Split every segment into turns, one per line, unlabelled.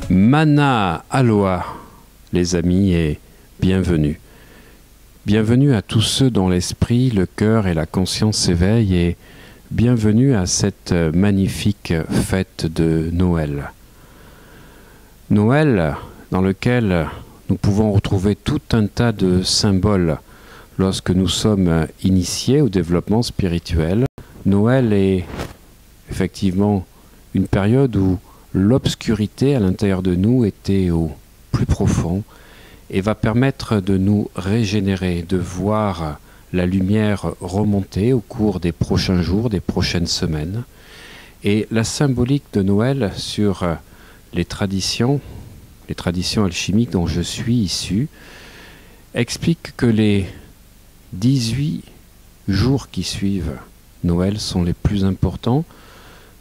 Mana Aloha, les amis, et bienvenue. Bienvenue à tous ceux dont l'esprit, le cœur et la conscience s'éveillent, et bienvenue à cette magnifique fête de Noël. Noël, dans lequel nous pouvons retrouver tout un tas de symboles lorsque nous sommes initiés au développement spirituel. Noël est effectivement une période où l'obscurité à l'intérieur de nous était au plus profond et va permettre de nous régénérer, de voir la lumière remonter au cours des prochains jours, des prochaines semaines. Et la symbolique de Noël sur les traditions alchimiques dont je suis issu, explique que les 18 jours qui suivent Noël sont les plus importants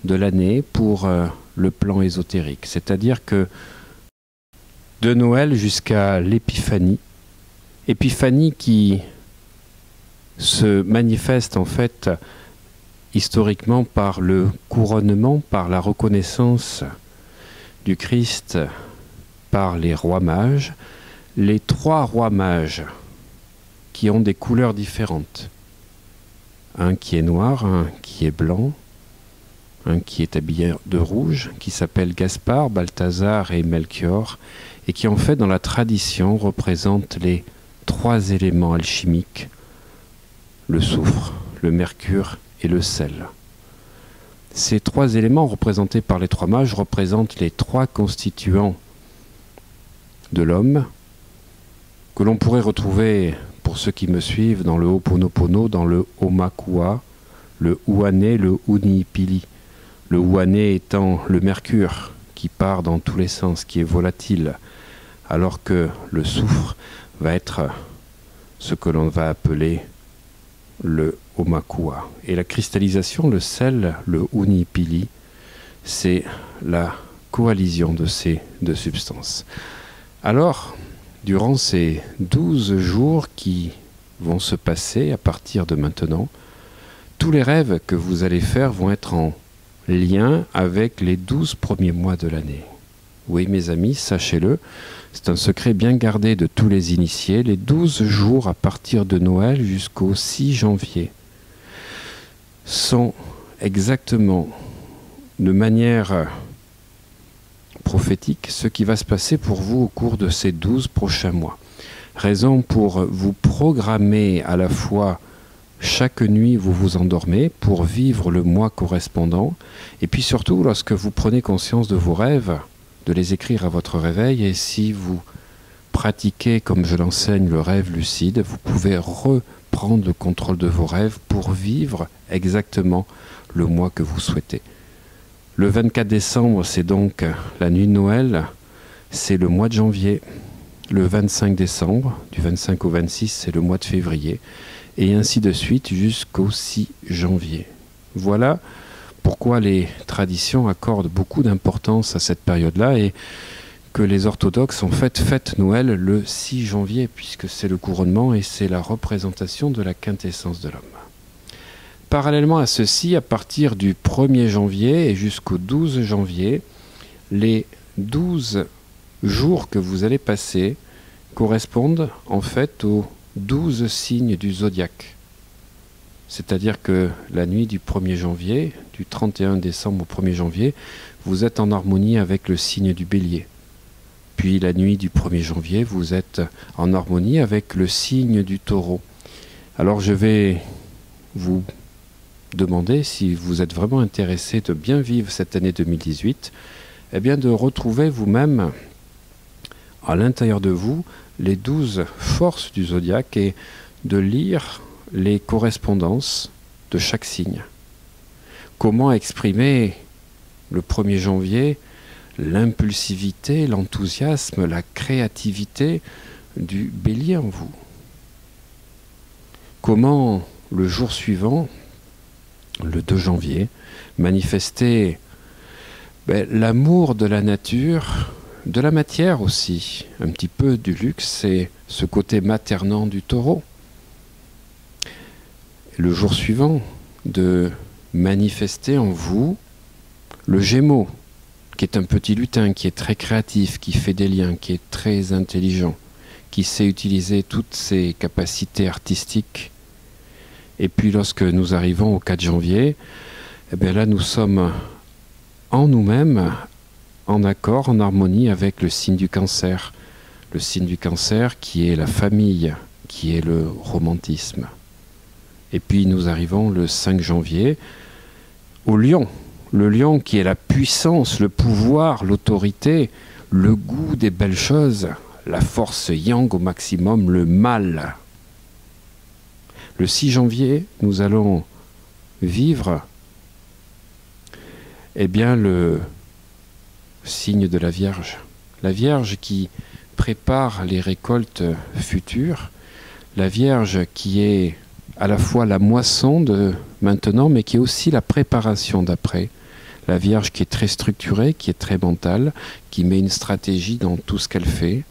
de l'année pour le plan ésotérique. C'est-à-dire que de Noël jusqu'à l'Épiphanie, Épiphanie qui se manifeste en fait historiquement par le couronnement, par la reconnaissance du Christ par les rois mages, les trois rois mages qui ont des couleurs différentes. Un qui est noir, un qui est blanc, un qui est habillé de rouge, qui s'appelle Gaspard, Balthazar et Melchior, et qui en fait dans la tradition représente les trois éléments alchimiques, le soufre, le mercure et le sel. Ces trois éléments représentés par les trois mages représentent les trois constituants de l'homme, que l'on pourrait retrouver, pour ceux qui me suivent, dans le Ho'oponopono, dans le Aumakua, le Ouane, le Unipili. Le Ouane étant le mercure qui part dans tous les sens, qui est volatile, alors que le soufre va être ce que l'on va appeler le Aumakua. Et la cristallisation, le sel, le Unipili, c'est la coalition de ces deux substances. Alors, durant ces 12 jours qui vont se passer à partir de maintenant, tous les rêves que vous allez faire vont être en lien avec les 12 premiers mois de l'année. Oui, mes amis, sachez-le, c'est un secret bien gardé de tous les initiés. Les 12 jours à partir de Noël jusqu'au 6 janvier sont exactement de manière prophétique ce qui va se passer pour vous au cours de ces 12 prochains mois. Raison pour vous programmer à la fois chaque nuit vous vous endormez pour vivre le mois correspondant, et puis surtout lorsque vous prenez conscience de vos rêves, de les écrire à votre réveil, et si vous pratiquez comme je l'enseigne le rêve lucide, vous pouvez reprendre le contrôle de vos rêves pour vivre exactement le mois que vous souhaitez. Le 24 décembre, c'est donc la nuit de Noël, c'est le mois de janvier. Le 25 décembre, du 25 au 26, c'est le mois de février. Et ainsi de suite jusqu'au 6 janvier. Voilà pourquoi les traditions accordent beaucoup d'importance à cette période-là et que les orthodoxes en fait fêtent Noël le 6 janvier puisque c'est le couronnement et c'est la représentation de la quintessence de l'homme. Parallèlement à ceci, à partir du 1er janvier et jusqu'au 12 janvier, les 12 jours que vous allez passer correspondent en fait aux 12 signes du zodiaque. C'est-à-dire que la nuit du 1er janvier, du 31 décembre au 1er janvier, vous êtes en harmonie avec le signe du bélier. Puis la nuit du 1er janvier, vous êtes en harmonie avec le signe du taureau. Alors je vais vous demander, si vous êtes vraiment intéressé de bien vivre cette année 2018, eh bien de retrouver vous-même à l'intérieur de vous les 12 forces du zodiaque et de lire les correspondances de chaque signe. Comment exprimer le 1er janvier l'impulsivité, l'enthousiasme, la créativité du bélier en vous? Comment le jour suivant, le 2 janvier, manifester l'amour de la nature, de la matière aussi, un petit peu du luxe et ce côté maternant du taureau? Le jour suivant, de manifester en vous le Gémeaux, qui est un petit lutin, qui est très créatif, qui fait des liens, qui est très intelligent, qui sait utiliser toutes ses capacités artistiques. Et puis lorsque nous arrivons au 4 janvier, eh bien là nous sommes en nous-mêmes, en accord, en harmonie avec le signe du Cancer. Le signe du Cancer qui est la famille, qui est le romantisme. Et puis nous arrivons le 5 janvier au Lion. Le Lion qui est la puissance, le pouvoir, l'autorité, le goût des belles choses, la force yang au maximum, le mal. Le 6 janvier, nous allons vivre le signe de la Vierge. La Vierge qui prépare les récoltes futures. La Vierge qui est à la fois la moisson de maintenant, mais qui est aussi la préparation d'après. La Vierge qui est très structurée, qui est très mentale, qui met une stratégie dans tout ce qu'elle fait.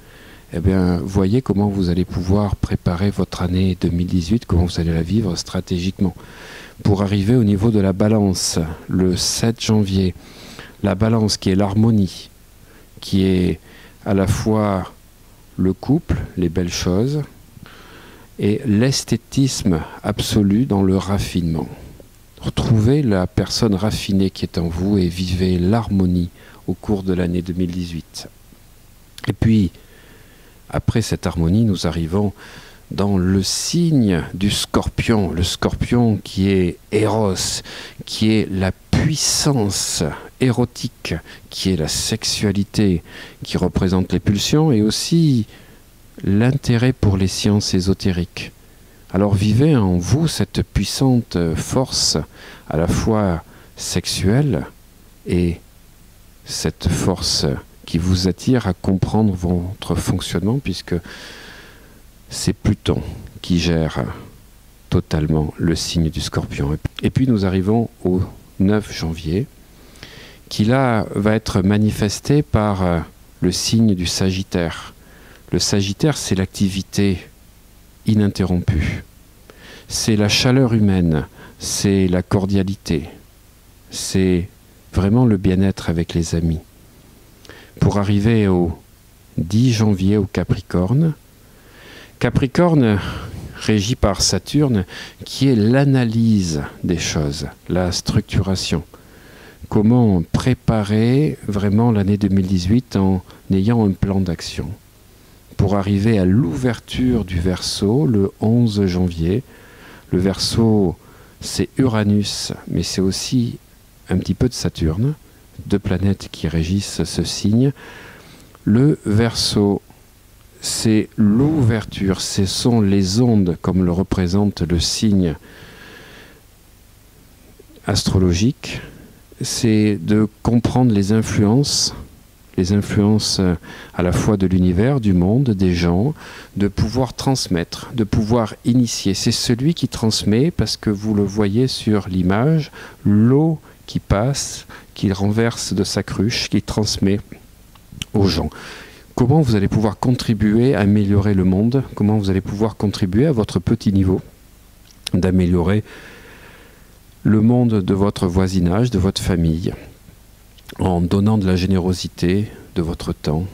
Eh bien, voyez comment vous allez pouvoir préparer votre année 2018, comment vous allez la vivre stratégiquement. Pour arriver au niveau de la Balance, le 7 janvier, la Balance qui est l'harmonie, qui est à la fois le couple, les belles choses, et l'esthétisme absolu dans le raffinement. Retrouvez la personne raffinée qui est en vous et vivez l'harmonie au cours de l'année 2018. Et puis, après cette harmonie, nous arrivons dans le signe du Scorpion. Le Scorpion qui est Eros, qui est la puissance érotique, qui est la sexualité, qui représente les pulsions et aussi l'intérêt pour les sciences ésotériques. Alors vivez en vous cette puissante force à la fois sexuelle et cette force qui vous attire à comprendre votre fonctionnement, puisque c'est Pluton qui gère totalement le signe du Scorpion. Et puis nous arrivons au 9 janvier, qui là va être manifesté par le signe du Sagittaire. Le Sagittaire, c'est l'activité ininterrompue. C'est la chaleur humaine, c'est la cordialité, c'est vraiment le bien-être avec les amis. Pour arriver au 10 janvier au Capricorne, Capricorne régi par Saturne, qui est l'analyse des choses, la structuration. Comment préparer vraiment l'année 2018 en ayant un plan d'action. Pour arriver à l'ouverture du Verseau, le 11 janvier. Le Verseau, c'est Uranus, mais c'est aussi un petit peu de Saturne, deux planètes qui régissent ce signe. Le Verseau, c'est l'ouverture, ce sont les ondes, comme le représente le signe astrologique. C'est de comprendre les influences à la fois de l'univers, du monde, des gens, de pouvoir transmettre, de pouvoir initier. C'est celui qui transmet, parce que vous le voyez sur l'image, l'eau qui passe, qui renverse de sa cruche, qui transmet aux gens. Comment vous allez pouvoir contribuer à améliorer le monde? Comment vous allez pouvoir contribuer à votre petit niveau d'améliorer le monde de votre voisinage, de votre famille, en donnant de la générosité, de votre temps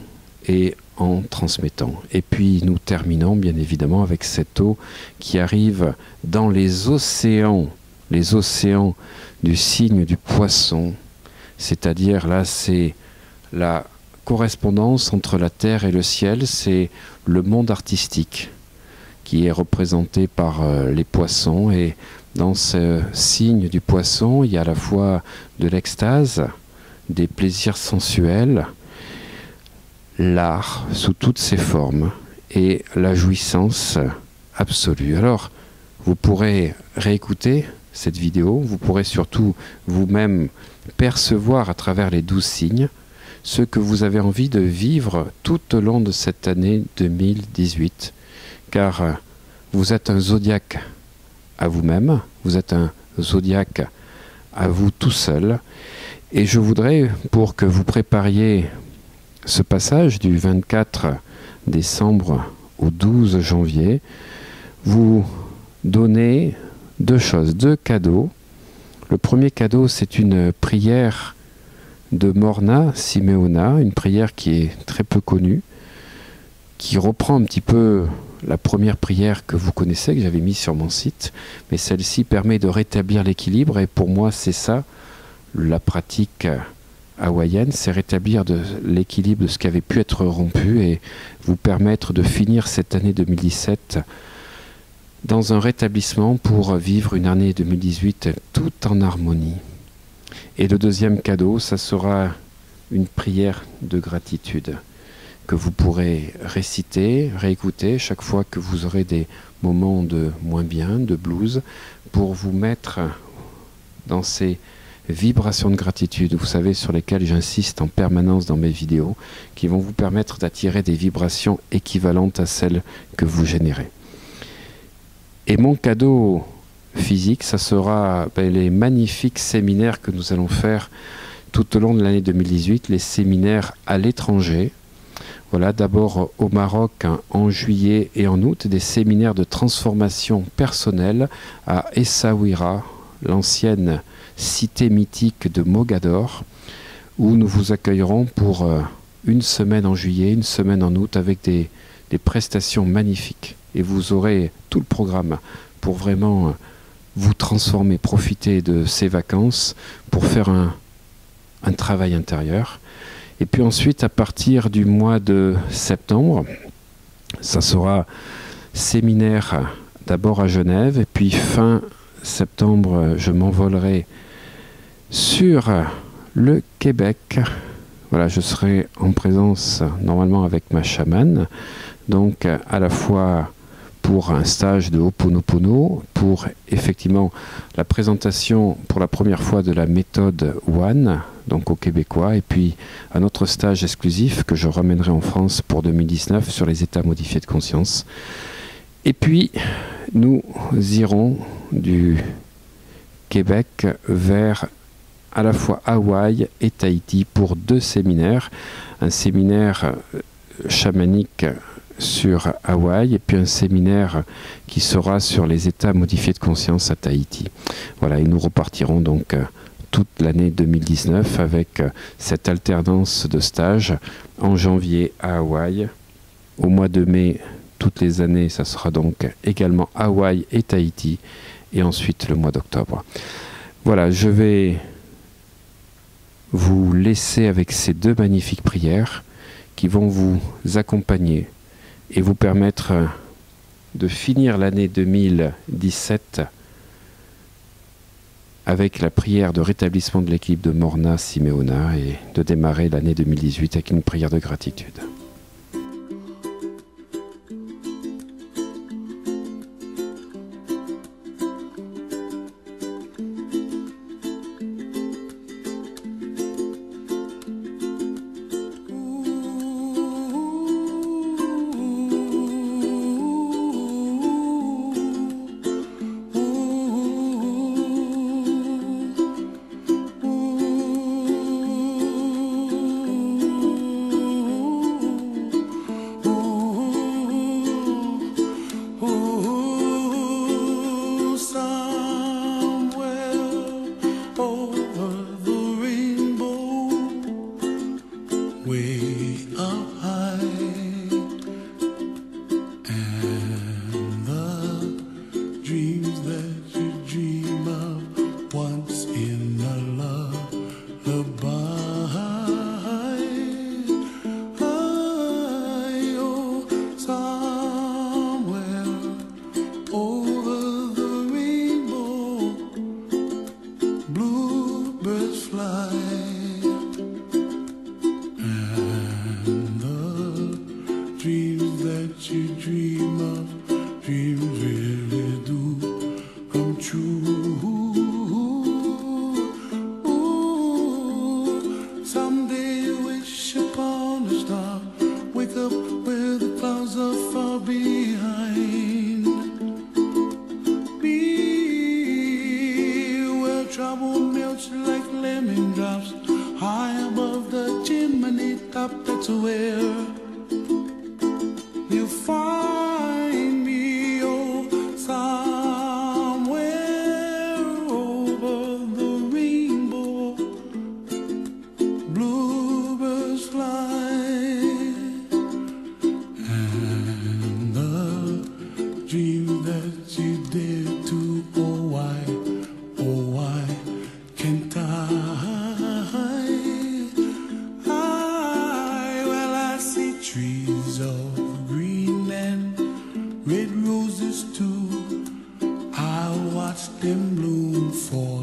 et en transmettant. Et puis nous terminons bien évidemment avec cette eau qui arrive dans les océans du signe du Poisson, c'est-à-dire là c'est la correspondance entre la terre et le ciel, c'est le monde artistique qui est représenté par les poissons, et dans ce signe du Poisson, il y a à la fois de l'extase, des plaisirs sensuels, l'art sous toutes ses formes et la jouissance absolue. Alors, Vous pourrez réécouter cette vidéo, vous pourrez surtout vous-même percevoir à travers les 12 signes ce que vous avez envie de vivre tout au long de cette année 2018, car vous êtes un zodiaque à vous-même, vous êtes un zodiaque à vous tout seul, et je voudrais, pour que vous prépariez ce passage du 24 décembre au 12 janvier, vous donner deux choses, deux cadeaux. Le premier cadeau, c'est une prière de Morna Simeona, une prière qui est très peu connue, qui reprend un petit peu la première prière que vous connaissez, que j'avais mise sur mon site, mais celle-ci permet de rétablir l'équilibre, et pour moi c'est ça, la pratique hawaïenne, c'est rétablir l'équilibre de ce qui avait pu être rompu et vous permettre de finir cette année 2017 dans un rétablissement pour vivre une année 2018 tout en harmonie. Et le deuxième cadeau, ça sera une prière de gratitude que vous pourrez réciter, réécouter chaque fois que vous aurez des moments de moins bien, de blues, pour vous mettre dans ces vibrations de gratitude, vous savez, sur lesquelles j'insiste en permanence dans mes vidéos, qui vont vous permettre d'attirer des vibrations équivalentes à celles que vous générez. Et mon cadeau physique, ça sera les magnifiques séminaires que nous allons faire tout au long de l'année 2018, les séminaires à l'étranger. Voilà, d'abord au Maroc en juillet et en août, des séminaires de transformation personnelle à Essaouira, l'ancienne cité mythique de Mogador, où nous vous accueillerons pour une semaine en juillet, une semaine en août, avec des prestations magnifiques. Et vous aurez tout le programme pour vraiment vous transformer, profiter de ces vacances pour faire un travail intérieur. Et puis ensuite, à partir du mois de septembre, ça sera séminaire d'abord à Genève, et puis fin septembre, je m'envolerai sur le Québec. Voilà, je serai en présence normalement avec ma chamane, donc à la fois pour un stage de Ho'oponopono, pour effectivement la présentation pour la première fois de la méthode One, donc aux Québécois, et puis un autre stage exclusif que je ramènerai en France pour 2019 sur les états modifiés de conscience. Et puis nous irons du Québec vers à la fois Hawaï et Tahiti pour deux séminaires, un séminaire chamanique sur Hawaï et puis un séminaire qui sera sur les états modifiés de conscience à Tahiti. Voilà, et nous repartirons donc toute l'année 2019 avec cette alternance de stages en janvier à Hawaï. Au mois de mai, toutes les années, ça sera donc également Hawaï et Tahiti, et ensuite le mois d'octobre. Voilà, je vais vous laisser avec ces deux magnifiques prières qui vont vous accompagner et vous permettre de finir l'année 2017 avec la prière de rétablissement de l'équilibre de Morna Simeona et de démarrer l'année 2018 avec une prière de gratitude.
Dreams that you dream of, dreams really do up, that's where you find me. Oh, somewhere over the rainbow, bluebirds fly, and the dream that you dare to, oh why can't well, I see trees of green and red roses too. I watch them bloom for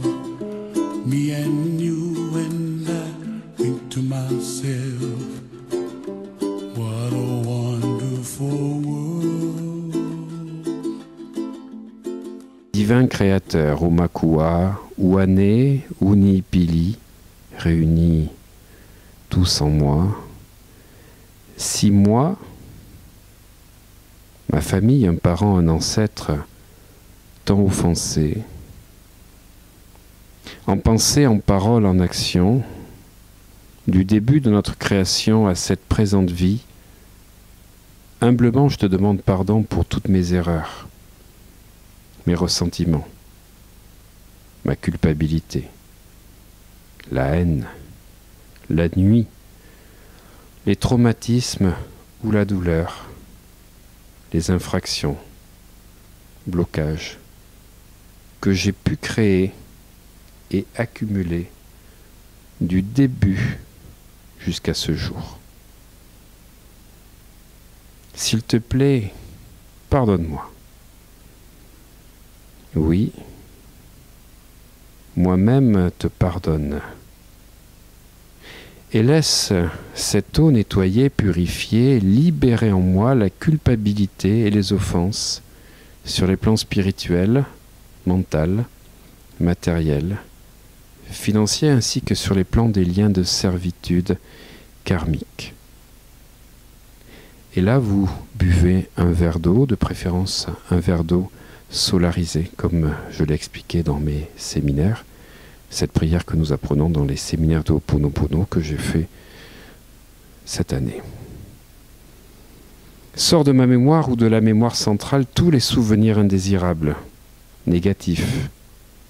me and you, and I think to myself, what a wonderful world.
Divin créateur, Omakua, Ouane, Unipili, réunis tous en moi. 6 mois, ma famille, un parent, un ancêtre, tant offensé. En pensée, en parole, en action, du début de notre création à cette présente vie, humblement je te demande pardon pour toutes mes erreurs, mes ressentiments, ma culpabilité, la haine, la nuit, les traumatismes ou la douleur, les infractions, blocages que j'ai pu créer et accumuler du début jusqu'à ce jour. S'il te plaît, pardonne-moi. Oui, moi-même te pardonne. Et laisse cette eau nettoyer, purifier, libérer en moi la culpabilité et les offenses sur les plans spirituels, mental, matériel, financier, ainsi que sur les plans des liens de servitude karmique. Et là, vous buvez un verre d'eau, de préférence un verre d'eau solarisé, comme je l'ai expliqué dans mes séminaires. Cette prière que nous apprenons dans les séminaires de Ho'oponopono que j'ai fait cette année. Sors de ma mémoire ou de la mémoire centrale tous les souvenirs indésirables, négatifs,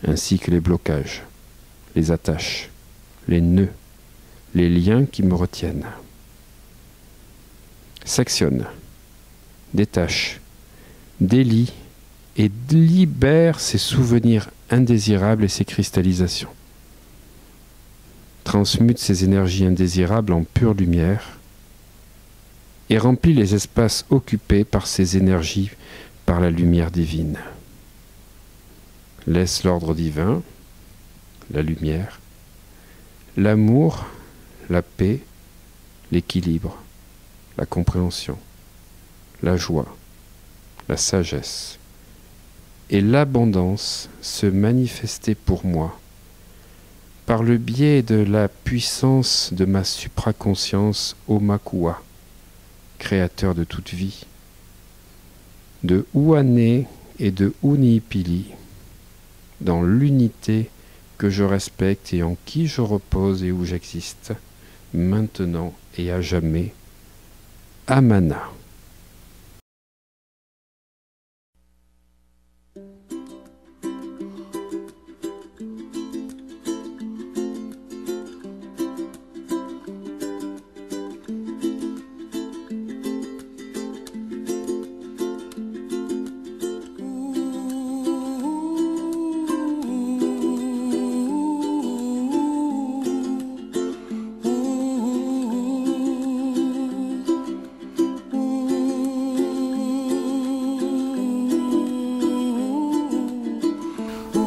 ainsi que les blocages, les attaches, les nœuds, les liens qui me retiennent. Sectionne, détache, délie et libère ces souvenirs indésirables et ces cristallisations. Transmute ces énergies indésirables en pure lumière et remplit les espaces occupés par ces énergies par la lumière divine. Laisse l'ordre divin, la lumière, l'amour, la paix, l'équilibre, la compréhension, la joie, la sagesse et l'abondance se manifester pour moi par le biais de la puissance de ma supraconscience Omakua, créateur de toute vie, de Ouane et de Unipili, dans l'unité que je respecte et en qui je repose et où j'existe, maintenant et à jamais. Amana.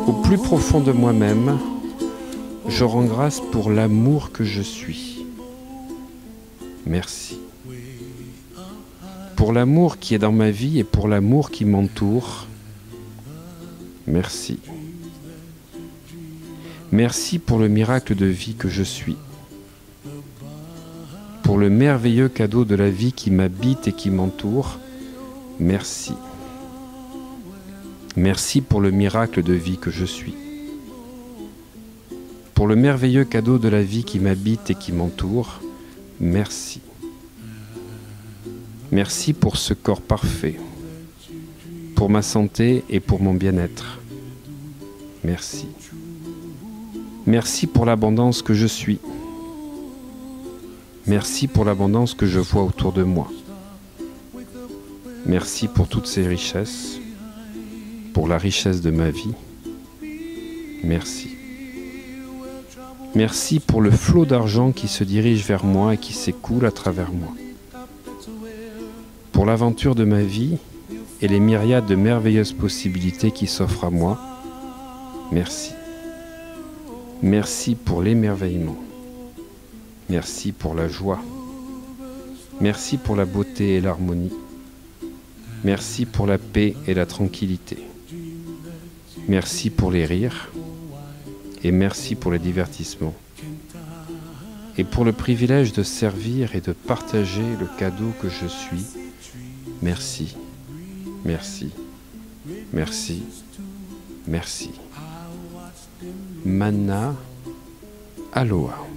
Au plus profond de moi-même, je rends grâce pour l'amour que je suis. Merci. Pour l'amour qui est dans ma vie et pour l'amour qui m'entoure, merci. Merci pour le miracle de vie que je suis. Pour le merveilleux cadeau de la vie qui m'habite et qui m'entoure, merci. Merci pour le miracle de vie que je suis. Pour le merveilleux cadeau de la vie qui m'habite et qui m'entoure, merci. Merci pour ce corps parfait, pour ma santé et pour mon bien-être. Merci. Merci pour l'abondance que je suis. Merci pour l'abondance que je vois autour de moi. Merci pour toutes ces richesses, pour la richesse de ma vie. Merci. Merci pour le flot d'argent qui se dirige vers moi et qui s'écoule à travers moi. Pour l'aventure de ma vie et les myriades de merveilleuses possibilités qui s'offrent à moi. Merci. Merci pour l'émerveillement. Merci pour la joie. Merci pour la beauté et l'harmonie. Merci pour la paix et la tranquillité. Merci pour les rires. Et merci pour les divertissements. Et pour le privilège de servir et de partager le cadeau que je suis. Merci. Merci. Merci. Merci. Mana Aloha.